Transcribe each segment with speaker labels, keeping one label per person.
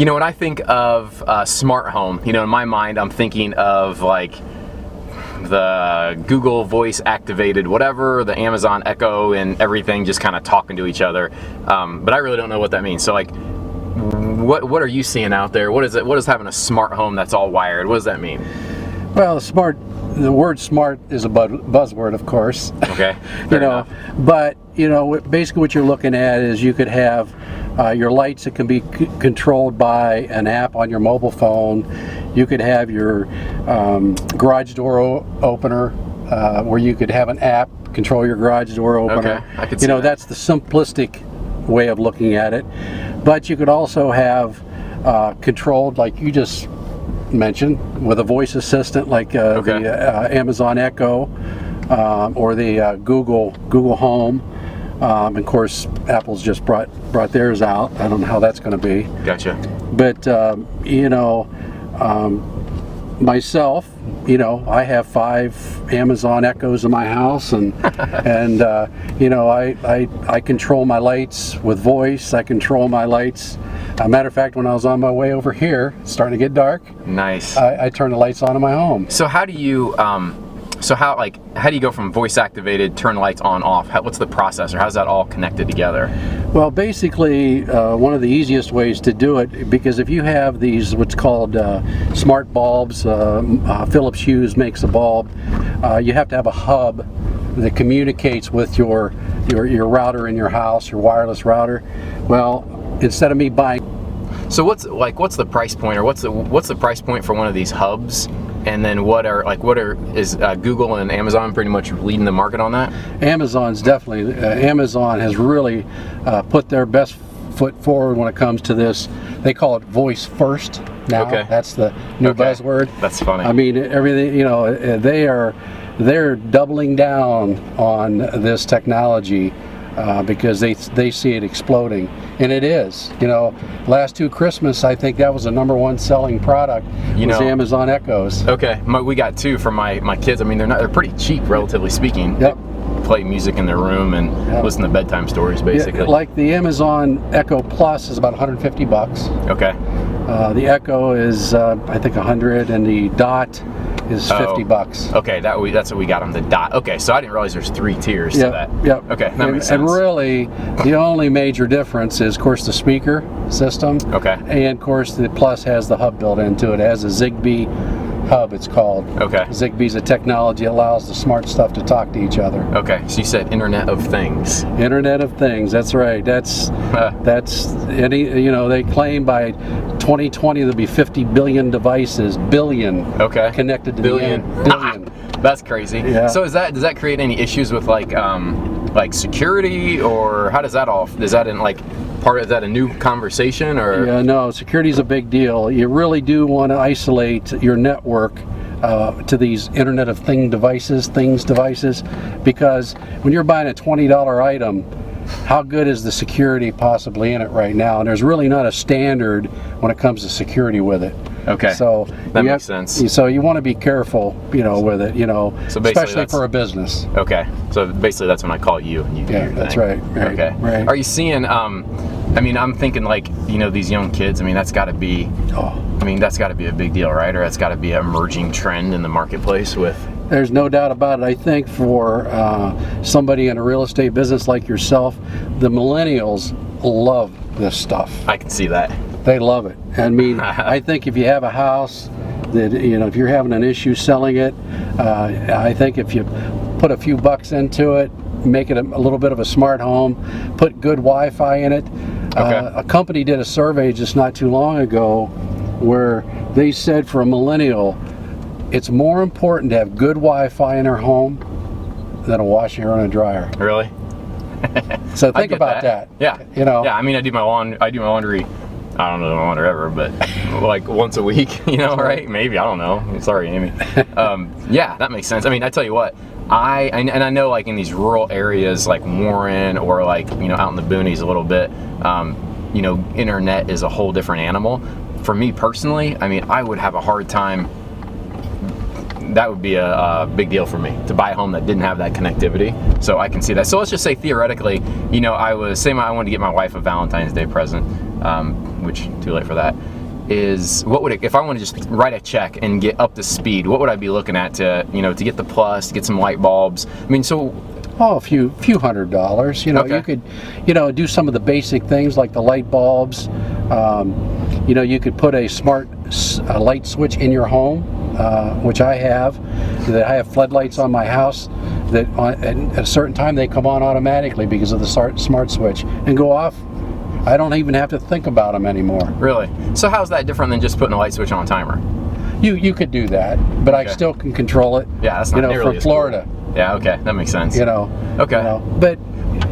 Speaker 1: You know, when I think of smart home, you know, in my mind, I'm thinking of like the Google voice activated whatever, the Amazon Echo and everything just kind of talking to each other. But I really don't know what that means. So like, what are you seeing out there? What is having a smart home that's all wired? What does that mean?
Speaker 2: Well, the word smart is a buzzword, of course.
Speaker 1: Okay.
Speaker 2: But basically what you're looking at is you could have your lights that can be controlled by an app on your mobile phone. You could have your garage door opener where you could have an app control your garage door opener.
Speaker 1: Okay, I could see that.
Speaker 2: That's the simplistic way of looking at it. But you could also have controlled, like you just mentioned, with a voice assistant like the Amazon Echo or the Google Home. Of course, Apple's just brought theirs out. I don't know how that's going to be.
Speaker 1: Gotcha.
Speaker 2: But myself, I have 5 Amazon Echoes in my house, and I control my lights with voice. I control my lights. As a matter of fact, when I was on my way over here, it's starting to get dark.
Speaker 1: Nice.
Speaker 2: I turn the lights on in my home.
Speaker 1: So how do you how do you go from voice activated, turn lights on, off? What's the process, or how's that all connected together?
Speaker 2: Well, basically, one of the easiest ways to do it, because if you have these what's called smart bulbs, Philips Hue makes a bulb, you have to have a hub that communicates with your router in your house, your wireless router. Well, instead of me buying.
Speaker 1: So what's the price point, or what's the price point for one of these hubs? And then is Google and Amazon pretty much leading the market on that?
Speaker 2: Amazon's definitely, Amazon has really put their best foot forward when it comes to this. They call it voice first now.
Speaker 1: Okay.
Speaker 2: That's the new buzzword.
Speaker 1: That's funny.
Speaker 2: I mean, everything, they're doubling down on this technology because they see it exploding, and it is. Last 2 Christmas, I think that was the #1 selling product. Was Amazon Echoes.
Speaker 1: Okay, we got 2 for my kids. I mean, they're pretty cheap, relatively speaking.
Speaker 2: Yep.
Speaker 1: They play music in their room and listen to bedtime stories, basically.
Speaker 2: Yeah, like the Amazon Echo Plus is about $150.
Speaker 1: Okay.
Speaker 2: The Echo is I think $100, and the Dot is $50.
Speaker 1: Okay, that's what we got on the Dot. Okay, so I didn't realize there's 3 tiers to that.
Speaker 2: Yep.
Speaker 1: Okay, that makes sense.
Speaker 2: And really, the only major difference is, of course, the speaker system.
Speaker 1: Okay.
Speaker 2: And of course, the Plus has the hub built into it. It has a Zigbee hub, it's called.
Speaker 1: Okay.
Speaker 2: Zigbee's a technology that allows the smart stuff to talk to each other.
Speaker 1: Okay, so you said Internet of Things.
Speaker 2: Internet of Things, that's right. That's they claim by 2020 there'll be 50 billion devices, connected to
Speaker 1: billion.
Speaker 2: Billion.
Speaker 1: That's crazy.
Speaker 2: Yeah.
Speaker 1: So does that create any issues with like security, or how does that all? Is that is that a new conversation, or?
Speaker 2: Yeah, no, security is a big deal. You really do want to isolate your network to these Internet of Things devices, because when you're buying a $20 item, how good is the security possibly in it right now? And there's really not a standard when it comes to security with it.
Speaker 1: Okay.
Speaker 2: So
Speaker 1: that makes sense.
Speaker 2: So you want to be careful, with it,
Speaker 1: so
Speaker 2: especially for a business.
Speaker 1: Okay. So basically, that's when I call you and you do your
Speaker 2: that's
Speaker 1: thing.
Speaker 2: right.
Speaker 1: Okay.
Speaker 2: Right.
Speaker 1: Are you seeing? I'm thinking these young kids. I mean, that's got to be. That's got to be a big deal, right? Or that's got to be an emerging trend in the marketplace with.
Speaker 2: There's no doubt about it. I think for somebody in a real estate business like yourself, the millennials love this stuff.
Speaker 1: I can see that.
Speaker 2: They love it. I mean, I think if you have a house that, if you're having an issue selling it, I think if you put a few bucks into it, make it a little bit of a smart home, put good Wi-Fi in it.
Speaker 1: Okay.
Speaker 2: A company did a survey just not too long ago where they said for a millennial, it's more important to have good Wi-Fi in their home than a washer and a dryer.
Speaker 1: Really?
Speaker 2: So think about that.
Speaker 1: Yeah. Yeah. I mean, I do my laundry. I don't know the laundry ever, but like once a week. Right? Maybe, I don't know. Sorry, Amy. Yeah, that makes sense. I mean, I tell you what. I know, like in these rural areas like Warren, or like out in the boonies a little bit, internet is a whole different animal. For me personally, I mean, I would have a hard time. That would be a big deal for me to buy a home that didn't have that connectivity. So I can see that. So let's just say theoretically, I was saying I wanted to get my wife a Valentine's Day present. which too late for that. Is what would it, if I want to just write a check and get up to speed, what would I be looking at to, you know, to get the plus, to get some light bulbs? I mean, so
Speaker 2: Oh, a few $100s. You know,
Speaker 1: Okay.
Speaker 2: you could, you know, do some of the basic things like the light bulbs. You know, you could put a smart light switch in your home, which I have. That I have floodlights on my house that at a certain time they come on automatically because of the smart switch and go off. I don't even have to think about them anymore.
Speaker 1: Really? So how's that different than just putting a light switch on a timer?
Speaker 2: You could do that, but I still can control it.
Speaker 1: Yeah, that's not
Speaker 2: you know,
Speaker 1: nearly
Speaker 2: from
Speaker 1: as
Speaker 2: Florida.
Speaker 1: Cool. Yeah, okay, that makes sense.
Speaker 2: You know.
Speaker 1: Okay.
Speaker 2: You know, but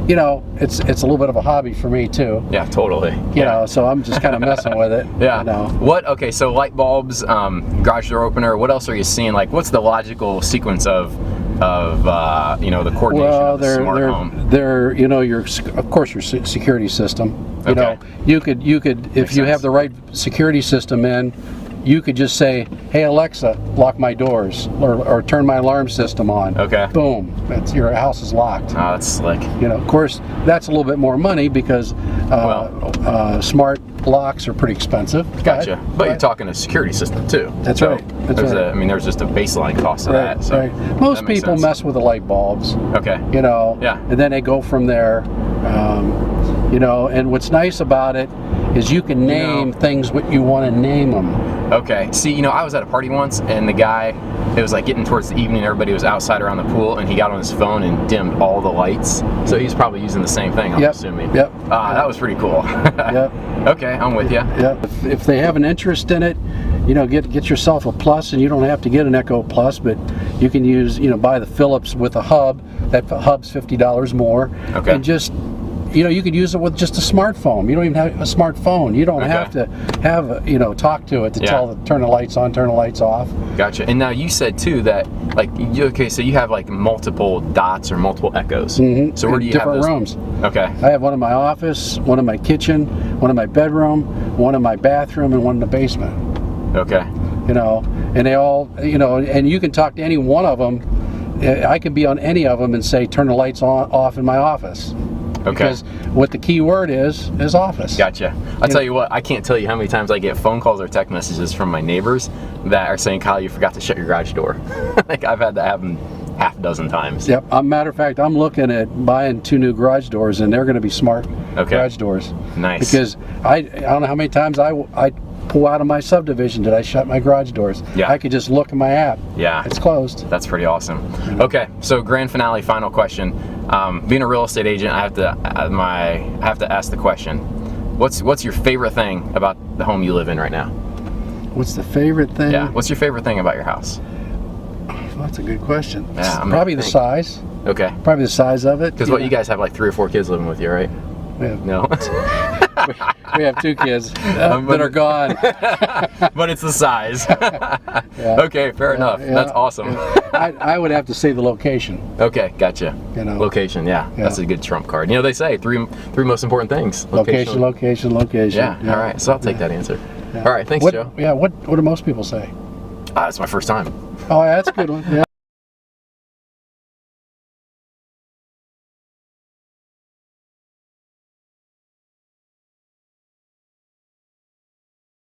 Speaker 2: you know, it's a little bit of a hobby for me too.
Speaker 1: Yeah, totally.
Speaker 2: You know, so I'm just kind of messing with it.
Speaker 1: Yeah.
Speaker 2: You know.
Speaker 1: What? Okay, so light bulbs, garage door opener. What else are you seeing? Like, what's the logical sequence of you know, the coordination of the smart home?
Speaker 2: They're you know, of course your security system. You
Speaker 1: Okay.
Speaker 2: know, you could if you have the right security system in, you could just say, "Hey Alexa, lock my doors," or turn my alarm system on.
Speaker 1: Okay.
Speaker 2: Boom, that's your house is locked.
Speaker 1: Oh, that's slick.
Speaker 2: You know, of course, that's a little bit more money because smart locks are pretty expensive.
Speaker 1: Gotcha. But you're talking a security system too.
Speaker 2: That's
Speaker 1: So
Speaker 2: right. That's
Speaker 1: there's
Speaker 2: right.
Speaker 1: I mean, there's just a baseline cost of that. So
Speaker 2: Right. Most
Speaker 1: that makes
Speaker 2: people
Speaker 1: sense.
Speaker 2: mess with the light bulbs.
Speaker 1: Okay.
Speaker 2: You know.
Speaker 1: Yeah.
Speaker 2: And then they go from there. You know, and what's nice about it is you can name things what you want to name them.
Speaker 1: Okay. See, you know, I was at a party once, and the guy, it was like getting towards the evening, everybody was outside around the pool, and he got on his phone and dimmed all the lights. So he's probably using the same thing, I'm assuming.
Speaker 2: Yep.
Speaker 1: That was pretty cool.
Speaker 2: Yep.
Speaker 1: Okay, I'm with you.
Speaker 2: Yep. If they have an interest in it, you know, get yourself a Plus, and you don't have to get an Echo Plus, but you can use, you know, buy the Philips with a hub. That hub's $50 more.
Speaker 1: Okay.
Speaker 2: And just, you know, you could use it with just a smartphone. You don't even have a smartphone. You don't have to have, you know, talk to it to tell it, turn the lights on, turn the lights off.
Speaker 1: Gotcha. And now you said too that, like, okay, so you have like multiple dots or multiple echoes.
Speaker 2: Mm-hmm.
Speaker 1: So where do you
Speaker 2: different
Speaker 1: have those?
Speaker 2: rooms?
Speaker 1: Okay.
Speaker 2: I have one in my office, one in my kitchen, one in my bedroom, one in my bathroom, and one in the basement.
Speaker 1: Okay.
Speaker 2: You know, and they all, you know, and you can talk to any one of them. I could be on any of them and say, turn the lights on, off in my office.
Speaker 1: Okay.
Speaker 2: Because what the key word is office.
Speaker 1: Gotcha. I'll tell you what, I can't tell you how many times I get phone calls or text messages from my neighbors that are saying, Kyle, you forgot to shut your garage door. Like, I've had that happen half a dozen times.
Speaker 2: Yep. Matter of fact, I'm looking at buying 2 new garage doors, and they're going to be smart garage doors.
Speaker 1: Nice.
Speaker 2: Because I don't know how many times I pull out of my subdivision did I shut my garage doors.
Speaker 1: Yeah.
Speaker 2: I could just look in my app.
Speaker 1: Yeah.
Speaker 2: It's closed.
Speaker 1: That's pretty awesome. Okay, so grand finale, final question. Being a real estate agent, I have to ask the question. What's your favorite thing about the home you live in right now?
Speaker 2: What's the favorite thing?
Speaker 1: Yeah. What's your favorite thing about your house?
Speaker 2: Well, that's a good question.
Speaker 1: Yeah,
Speaker 2: Probably the size.
Speaker 1: Okay.
Speaker 2: Probably the size of it.
Speaker 1: Because you guys have like 3 or 4 kids living with you, right?
Speaker 2: We have,
Speaker 1: No.
Speaker 2: we have 2 kids that are gone.
Speaker 1: But it's the size.
Speaker 2: Yeah.
Speaker 1: Okay, fair enough.
Speaker 2: Yeah,
Speaker 1: That's awesome.
Speaker 2: I would have to say the location.
Speaker 1: Okay, gotcha.
Speaker 2: You know.
Speaker 1: Location, yeah. That's a good trump card. You know, they say three most important things.
Speaker 2: Location.
Speaker 1: Yeah. All right. So I'll take that answer.
Speaker 2: Yeah.
Speaker 1: All right. Thanks, Joe.
Speaker 2: Yeah. What do most people say?
Speaker 1: It's my first time.
Speaker 2: Oh, yeah, that's a good one. Yeah.